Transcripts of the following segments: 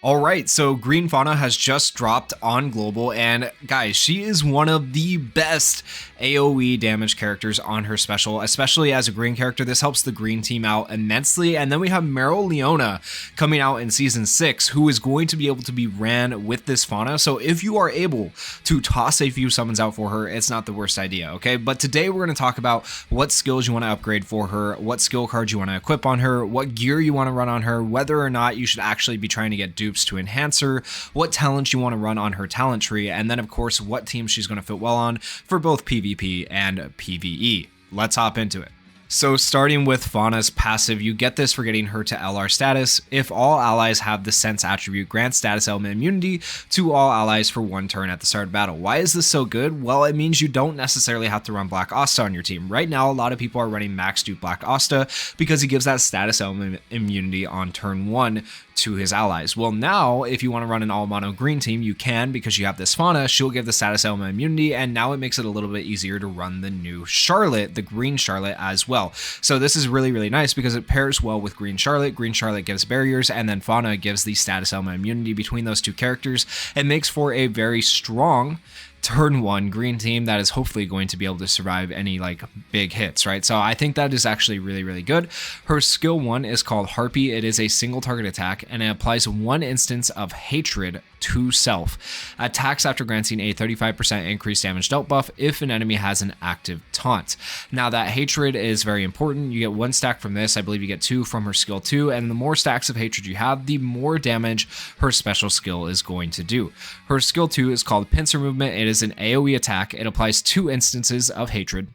All right, so Green Fauna has just dropped on global, and guys, she is one of the best AoE damage characters on her special, especially as a green character. This helps the green team out immensely. And then we have Leona coming out in season 6, who is going to be able to be ran with this Fauna. So if you are able to toss a few summons out for her, it's not the worst idea, okay? But today we're going to talk about what skills you want to upgrade for her, what skill cards you want to equip on her, what gear you want to run on her, whether or not you should actually be trying to get dupes to enhance her, what talents you want to run on her talent tree, and then of course what team she's going to fit well on for both PvP and PvE. Let's hop into it. So starting with Fauna's passive, you get this for getting her to LR status. If all allies have the Sense attribute, grant status element immunity to all allies for 1 turn at the start of battle. Why is this so good? Well, it means you don't necessarily have to run Black Asta on your team. Right now, a lot of people are running max dupe Black Asta because he gives that status element immunity on turn 1 to his allies. Well, now if you want to run an all mono green team, you can, because you have this Fauna. She'll give the status element immunity, and now it makes it a little bit easier to run the new Charlotte, the green Charlotte, as well. So this is really, really nice because it pairs well with green Charlotte. Green Charlotte gives barriers, and then Fauna gives the status element immunity between those two characters. It makes for a very strong turn 1 green team that is hopefully going to be able to survive any like big hits, right? So I think that is actually really, really good. Her skill 1 is called Harpy. It is a single target attack, and it applies 1 instance of hatred to self. Attacks after granting a 35% increased damage dealt buff if an enemy has an active taunt. Now that hatred is very important. You get 1 stack from this. I believe you get 2 from her skill 2, and the more stacks of hatred you have, the more damage her special skill is going to do. Her skill 2 is called Pincer Movement. It is an AoE attack. It applies 2 instances of hatred.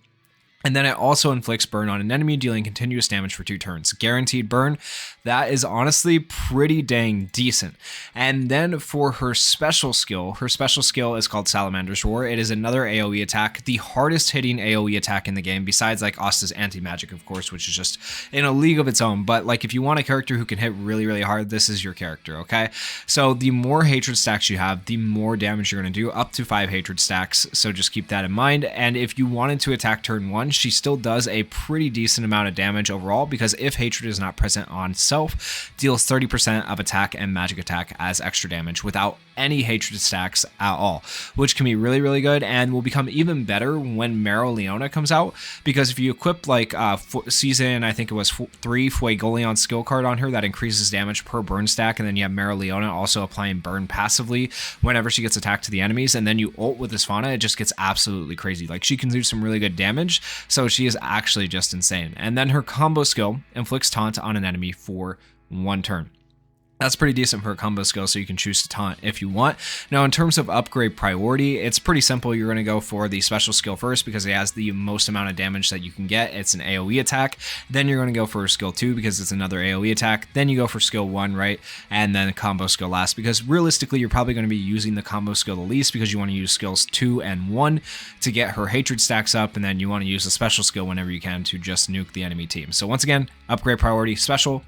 And then it also inflicts burn on an enemy, dealing continuous damage for 2 turns. Guaranteed burn. That is honestly pretty dang decent. And then for her special skill is called Salamander's Roar. It is another AoE attack, the hardest hitting AoE attack in the game, besides like Asta's anti-magic, of course, which is just in a league of its own. But like if you want a character who can hit really, really hard, this is your character, okay? So the more hatred stacks you have, the more damage you're going to do, up to 5 hatred stacks. So just keep that in mind. And if you wanted to attack turn 1, she still does a pretty decent amount of damage overall, because if hatred is not present on self, deals 30% of attack and magic attack as extra damage without any hatred stacks at all, which can be really, really good, and will become even better when Leona comes out, because if you equip like season, I think it was 3 Fuegoleon skill card on her, that increases damage per burn stack, and then you have Leona also applying burn passively whenever she gets attacked to the enemies, and then you ult with this Fauna, it just gets absolutely crazy. Like she can do some really good damage, so she is actually just insane. And then her combo skill inflicts taunt on an enemy for 1 turn. That's pretty decent for a combo skill, so you can choose to taunt if you want. Now, in terms of upgrade priority, it's pretty simple. You're going to go for the special skill first because it has the most amount of damage that you can get. It's an AoE attack. Then you're going to go for skill 2 because it's another AoE attack. Then you go for skill 1, right? And then combo skill last, because realistically, you're probably going to be using the combo skill the least because you want to use skills 2 and 1 to get her hatred stacks up, and then you want to use the special skill whenever you can to just nuke the enemy team. So once again, upgrade priority, special,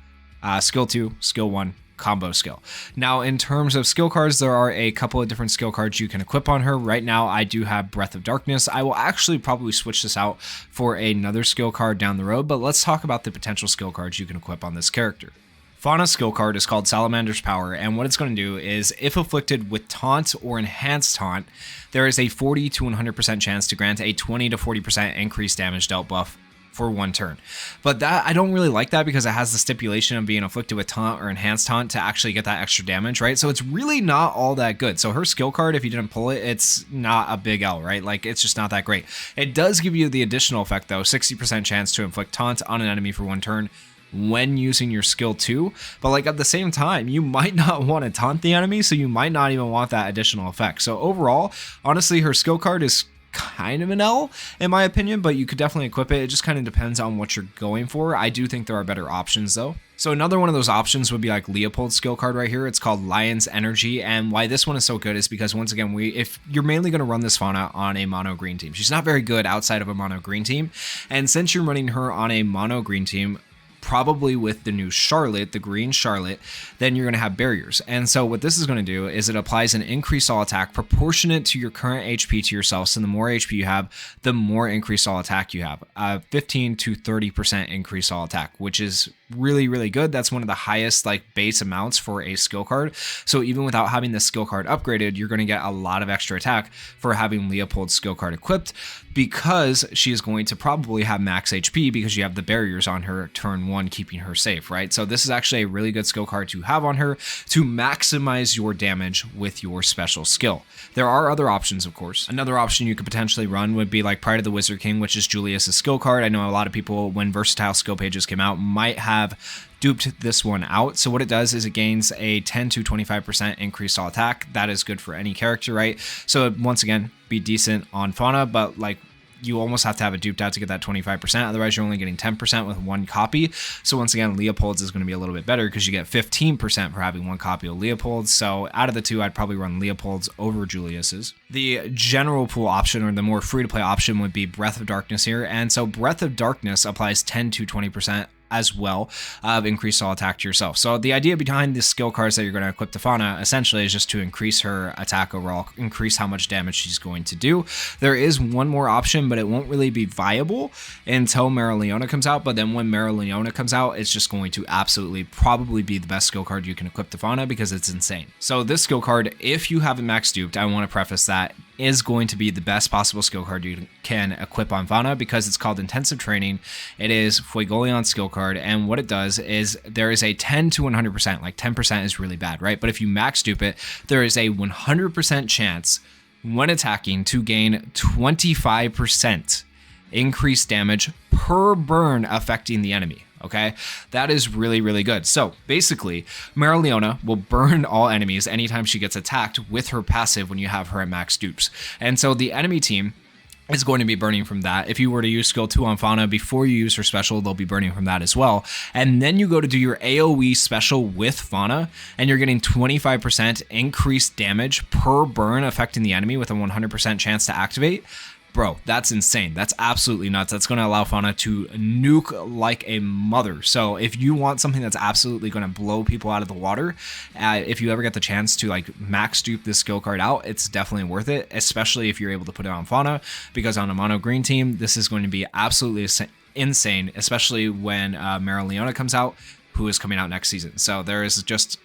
skill 2, skill 1, combo skill. Now, in terms of skill cards, there are a couple of different skill cards you can equip on her. Right now, I do have Breath of Darkness. I will actually probably switch this out for another skill card down the road, but let's talk about the potential skill cards you can equip on this character. Fauna's skill card is called Salamander's Power, and what it's going to do is, if afflicted with Taunt or Enhanced Taunt, there is a 40 to 100% chance to grant a 20 to 40% increased damage dealt buff for 1 turn. But that, I don't really like that because it has the stipulation of being afflicted with taunt or enhanced taunt to actually get that extra damage, right? So it's really not all that good. So her skill card, if you didn't pull it, it's not a big L, right? Like it's just not that great. It does give you the additional effect though, 60% chance to inflict taunt on an enemy for 1 turn when using your skill 2, but like at the same time, you might not want to taunt the enemy, so you might not even want that additional effect. So overall, honestly, her skill card is kind of an L in my opinion, but you could definitely equip it. It just kind of depends on what you're going for. I do think there are better options though. So another one of those options would be like Leopold's skill card right here. It's called Lion's Energy, and why this one is so good is because once again, if you're mainly going to run this Fauna on a mono green team, she's not very good outside of a mono green team, and since you're running her on a mono green team, probably with the new Charlotte, the green Charlotte, then you're going to have barriers. And so what this is going to do is it applies an increased all attack proportionate to your current HP to yourself. So the more HP you have, the more increased all attack you have. 15 to 30% increased all attack, which is really good. That's one of the highest like base amounts for a skill card. So even without having the skill card upgraded, you're going to get a lot of extra attack for having Leopold's skill card equipped, because she is going to probably have max HP because you have the barriers on her turn 1 keeping her safe, right? So this is actually a really good skill card to have on her to maximize your damage with your special skill. There are other options, of course. Another option you could potentially run would be like Pride of the Wizard King, which is Julius's skill card. I know a lot of people, when versatile skill pages came out, might have duped this one out. So what it does is it gains a 10 to 25% increased all attack. That is good for any character, right? So once again, be decent on Fauna, but like you almost have to have it duped out to get that 25%. Otherwise, you're only getting 10% with 1 copy. So once again, Leopold's is going to be a little bit better because you get 15% for having 1 copy of Leopold's. So out of the two, I'd probably run Leopold's over Julius's. The general pool option, or the more free-to-play option, would be Breath of Darkness here. And so Breath of Darkness applies 10 to 20% as well of increased all attack to yourself. So the idea behind the skill cards that you're going to equip to Fauna essentially is just to increase her attack overall, increase how much damage she's going to do. There is one more option, but it won't really be viable until Mereoleona comes out. But then when Mereoleona comes out, it's just going to absolutely probably be the best skill card you can equip to Fauna because it's insane. So this skill card, if you have it max duped, I want to preface that, is going to be the best possible skill card you can equip on Fauna because it's called Intensive Training. It is Fuegoleon's skill card, and what it does is there is a 10 to 100%, like 10% is really bad, right? But if you max dupe it, there is a 100% chance when attacking to gain 25% increased damage per burn affecting the enemy. Okay, that is really good. So basically, Mereoleona will burn all enemies anytime she gets attacked with her passive when you have her at max dupes. And so the enemy team is going to be burning from that. If you were to use skill 2 on Fauna before you use her special, they'll be burning from that as well. And then you go to do your AoE special with Fauna, and you're getting 25% increased damage per burn affecting the enemy with a 100% chance to activate. Bro, that's insane. That's absolutely nuts. That's going to allow Fauna to nuke like a mother. So if you want something that's absolutely going to blow people out of the water, if you ever get the chance to like max dupe this skill card out, it's definitely worth it, especially if you're able to put it on Fauna, because on a mono green team, this is going to be absolutely insane, especially when Mereoleona comes out, who is coming out next season. So there is just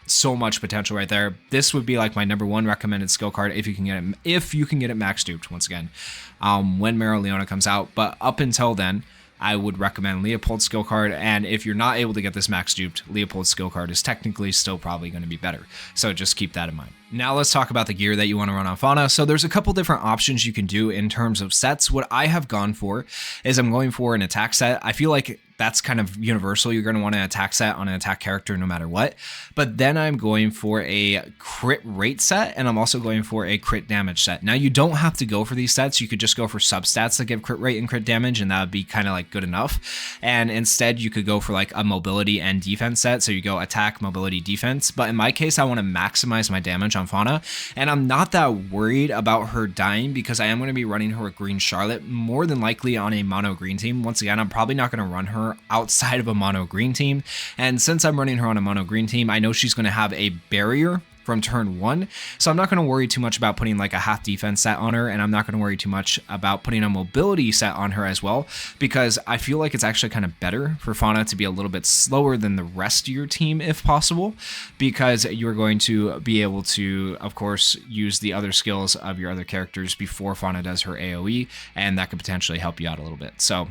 so much potential right there. This would be like my #1 recommended skill card if you can get it max duped once again when Mereoleona comes out. But up until then, I would recommend Leopold's skill card, and if you're not able to get this max duped, Leopold's skill card is technically still probably going to be better. So just keep that in mind. Now let's talk about the gear that you want to run on Fauna. So there's a couple different options you can do in terms of sets. What I have gone for is I'm going for an attack set. I feel like that's kind of universal. You're going to want an attack set on an attack character no matter what. But then I'm going for a crit rate set, and I'm also going for a crit damage set. Now you don't have to go for these sets. You could just go for substats that give crit rate and crit damage, and that would be kind of like good enough. And instead you could go for like a mobility and defense set. So you go attack, mobility, defense. But in my case, I want to maximize my damage on Fauna, and I'm not that worried about her dying because I am going to be running her with Green Charlotte more than likely on a mono green team. Once again, I'm probably not going to run her outside of a mono green team, and since I'm running her on a mono green team, I know she's going to have a barrier from turn 1, so I'm not going to worry too much about putting like a half defense set on her, and I'm not going to worry too much about putting a mobility set on her as well, because I feel like it's actually kind of better for Fauna to be a little bit slower than the rest of your team if possible, because you're going to be able to, of course, use the other skills of your other characters before Fauna does her AoE, and that could potentially help you out a little bit. So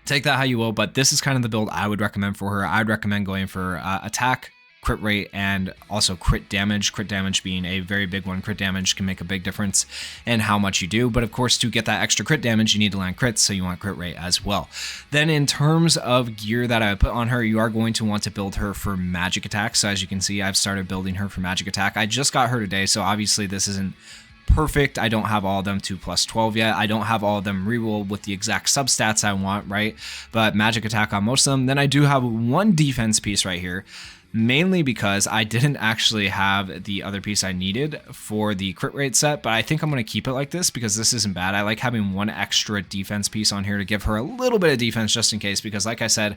take that how you will, but this is kind of the build I would recommend for her. I'd recommend going for attack, crit rate, and also crit damage. Crit damage being a very big one. Crit damage can make a big difference in how much you do, but of course to get that extra crit damage you need to land crits, so you want crit rate as well. Then in terms of gear that I put on her, you are going to want to build her for magic attack. So as you can see, I've started building her for magic attack. I just got her today, so obviously this isn't perfect. I don't have all of them 2+12 yet. I don't have all of them rerolled with the exact substats I want, right? But magic attack on most of them. Then I do have one defense piece right here mainly because I didn't actually have the other piece I needed for the crit rate set, but I think I'm going to keep it like this because this isn't bad. I like having one extra defense piece on here to give her a little bit of defense just in case, because like I said,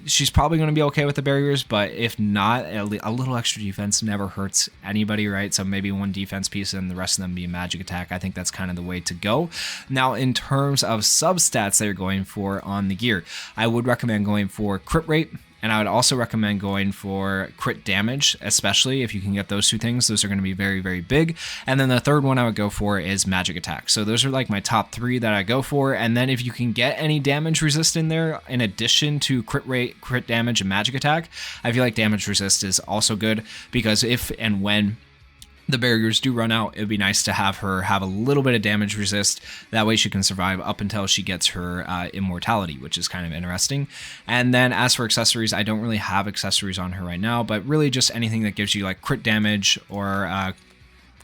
she's probably going to be okay with the barriers, but if not, a little extra defense never hurts anybody, right? So maybe one defense piece and the rest of them be a magic attack. I think that's kind of the way to go. Now, in terms of substats that you're going for on the gear, I would recommend going for crit rate, and I would also recommend going for crit damage, especially if you can get those two things. Those are going to be very, very big. And then the third one I would go for is magic attack. So those are like my top three that I go for. And then if you can get any damage resist in there, in addition to crit rate, crit damage, and magic attack, I feel like damage resist is also good, because if and when the barriers do run out, it would be nice to have her have a little bit of damage resist. That way she can survive up until she gets her immortality, which is kind of interesting. And then as for accessories, I don't really have accessories on her right now, but really just anything that gives you like crit damage or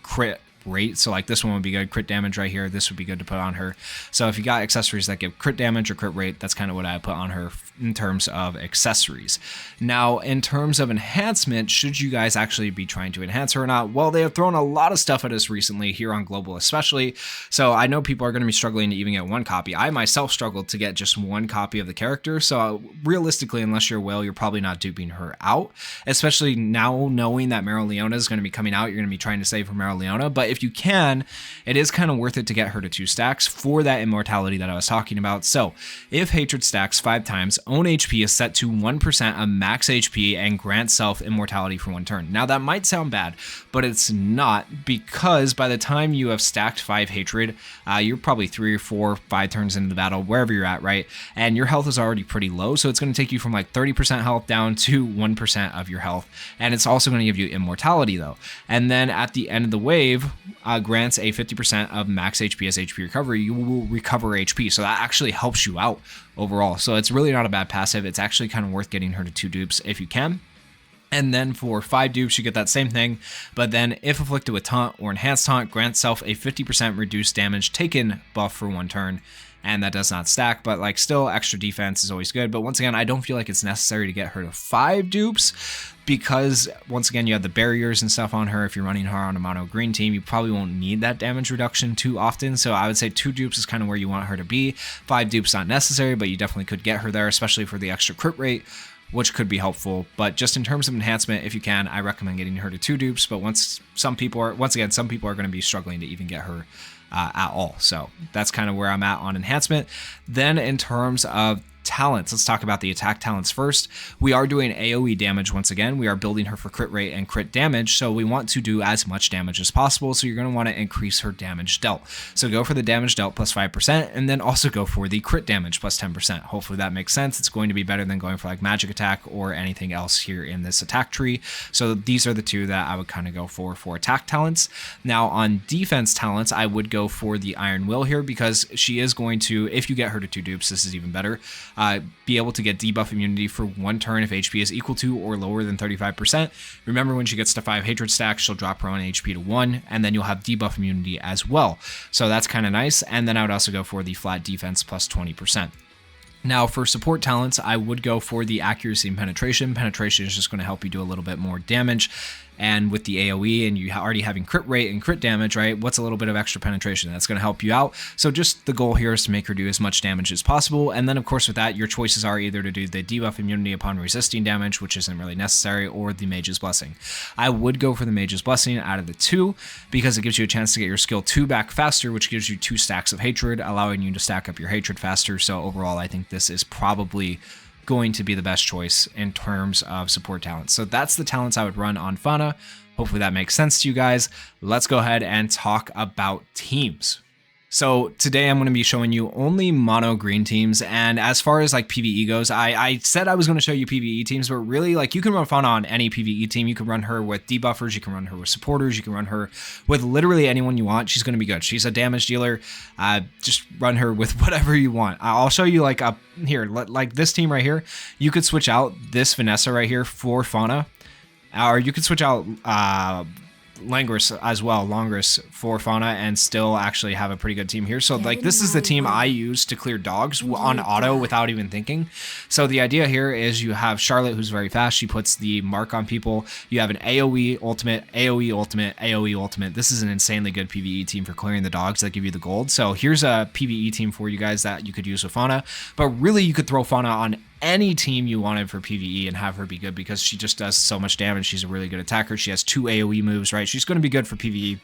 crit rate. So like this one would be good, crit damage right here. This would be good to put on her. So if you got accessories that give crit damage or crit rate, that's kind of what I put on her in terms of accessories. Now, in terms of enhancement, should you guys actually be trying to enhance her or not? Well, they have thrown a lot of stuff at us recently here on Global especially. So I know people are going to be struggling to even get one copy. I myself struggled to get just one copy of the character. So realistically, unless you're a whale, you're probably not duping her out, especially now knowing that Mereoleona is going to be coming out. You're going to be trying to save for Mereoleona. But if you can, it is kind of worth it to get her to 2 stacks for that immortality that I was talking about. So if hatred stacks 5 times, own HP is set to 1% of max HP and grant self immortality for 1 turn. Now that might sound bad, but it's not, because by the time you have stacked 5 hatred, you're probably 3 or 4, 5 turns into the battle, wherever you're at, right? And your health is already pretty low, so it's going to take you from like 30% health down to 1% of your health. And it's also going to give you immortality though. And then at the end of the wave, grants a 50% of max HP as HP recovery. You will recover HP, so that actually helps you out overall. So it's really not a bad passive. It's actually kind of worth getting her to 2 dupes if you can. And then for 5 dupes, you get that same thing, but then if afflicted with taunt or enhanced taunt, grant self a 50% reduced damage taken buff for 1 turn. And that does not stack, but like still extra defense is always good. But once again, I don't feel like it's necessary to get her to 5 dupes, because once again, you have the barriers and stuff on her. If you're running her on a mono green team, you probably won't need that damage reduction too often. So I would say 2 dupes is kind of where you want her to be. 5 dupes not necessary, but you definitely could get her there, especially for the extra crit rate, which could be helpful. But just in terms of enhancement, if you can, I recommend getting her to 2 dupes. But some people are going to be struggling to even get her at all. So that's kind of where I'm at on enhancement. Then in terms of talents, let's talk about the attack talents first. We are doing AoE damage once again. We are building her for crit rate and crit damage, so we want to do as much damage as possible. So you're going to want to increase her damage dealt. So go for the damage dealt plus 5%, and then also go for the crit damage plus 10%. Hopefully that makes sense. It's going to be better than going for like magic attack or anything else here in this attack tree. So these are the 2 that I would kind of go for attack talents. Now on defense talents, I would go for the Iron Will here, because she is going to, if you get her to 2 dupes, this is even better, be able to get debuff immunity for 1 turn if HP is equal to or lower than 35%. Remember, when she gets to 5 hatred stacks, she'll drop her own HP to 1, and then you'll have debuff immunity as well. So that's kind of nice. And then I would also go for the flat defense plus 20%. Now for support talents, I would go for the accuracy and penetration. Penetration is just going to help you do a little bit more damage. And with the AoE and you already having crit rate and crit damage, right? What's a little bit of extra penetration? That's going to help you out. So just the goal here is to make her do as much damage as possible. And then of course with that, your choices are either to do the debuff immunity upon resisting damage, which isn't really necessary, or the Mage's Blessing. I would go for the Mage's Blessing out of the 2, because it gives you a chance to get your skill 2 back faster, which gives you 2 stacks of hatred, allowing you to stack up your hatred faster. So overall, I think this is probably going to be the best choice in terms of support talents. So that's the talents I would run on Fana. Hopefully that makes sense to you guys. Let's go ahead and talk about teams. So today I'm going to be showing you only mono green teams, and as far as like PvE goes, I said I was going to show you PvE teams, but really like you can run Fauna on any PvE team. You can run her with debuffers, you can run her with supporters, you can run her with literally anyone you want. She's going to be good. She's a damage dealer. Just run her with whatever you want. I'll show you like up here, like this team right here. You could switch out this Vanessa right here for Fauna, or you could switch out Langris as well, Longris for Fauna, and still actually have a pretty good team here. So like this is the team I use to clear dogs on auto without even thinking. So the idea here is you have Charlotte, who's very fast. She puts the mark on people. You have an AoE ultimate, AoE ultimate, AoE ultimate. This is an insanely good PvE team for clearing the dogs that give you the gold. So here's a PvE team for you guys that you could use with Fauna, but really you could throw Fauna on any team you wanted for PvE and have her be good because she just does so much damage. She's a really good attacker. She has 2 AoE moves, right? She's going to be good for PvE,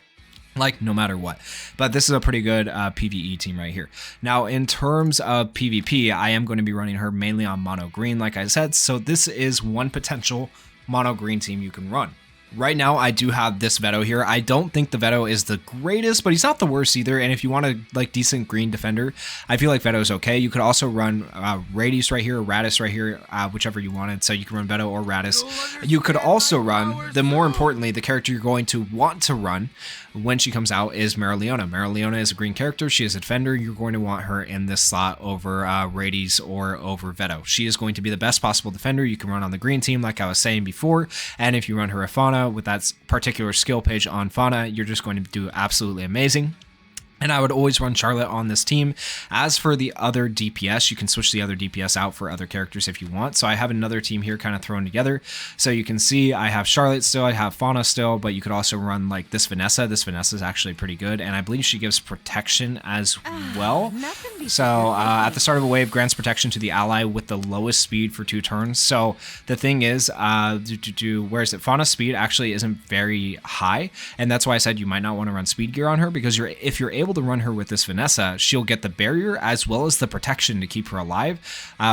like no matter what. But this is a pretty good PvE team right here. Now, in terms of PvP, I am going to be running her mainly on mono green, like I said. So this is one potential mono green team you can run. Right now, I do have this Veto here. I don't think the Veto is the greatest, but he's not the worst either. And if you want a like decent green defender, I feel like Veto is okay. You could also run Radius right here, or Radis right here, whichever you wanted. So you can run Veto or Radis. You could also run, more importantly, the character you're going to want to run when she comes out is Mereoleona. Mereoleona is a green character. She is a defender. You're going to want her in this slot over Radius or over Veto. She is going to be the best possible defender you can run on the green team, like I was saying before. And if you run her a Fauna with that particular skill page on Fauna, you're just going to do absolutely amazing. And I would always run Charlotte on this team. As for the other DPS, you can switch the other DPS out for other characters if you want. So I have another team here kind of thrown together. So you can see I have Charlotte still, I have Fauna still, but you could also run like this Vanessa. This Vanessa is actually pretty good, and I believe she gives protection as well. So at the start of a wave, grants protection to the ally with the lowest speed for 2 turns. So the thing is, where is it? Fauna's speed actually isn't very high, and that's why I said you might not want to run speed gear on her, because if you're able to run her with this Vanessa, she'll get the barrier as well as the protection to keep her alive,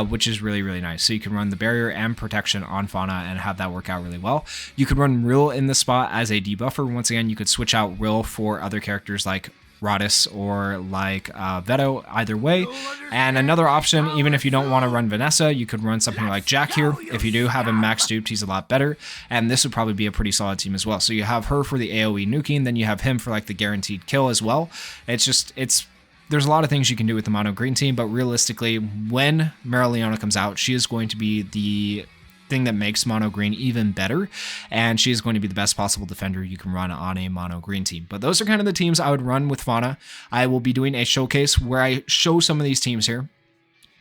which is really, really nice. So you can run the barrier and protection on Fauna and have that work out really well. You could run Rill in this spot as a debuffer. Once again, you could switch out Rill for other characters like Radis or like Veto, either way. And another option, even if you don't want to run Vanessa, you could run something like Jack here. If you do have him max duped, he's a lot better, and this would probably be a pretty solid team as well. So you have her for the AoE nuking, then you have him for like the guaranteed kill as well. There's a lot of things you can do with the mono green team, but realistically, when Mereoleona comes out, she is going to be the thing that makes mono green even better, and she is going to be the best possible defender you can run on a mono green team. But those are kind of the teams I would run with Fauna. I will be doing a showcase where I show some of these teams here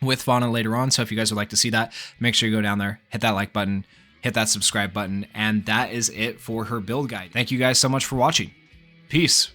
with Fauna later on, so if you guys would like to see that, make sure you go down there, hit that like button, hit that subscribe button, and that is it for her build guide. Thank you guys so much for watching. Peace.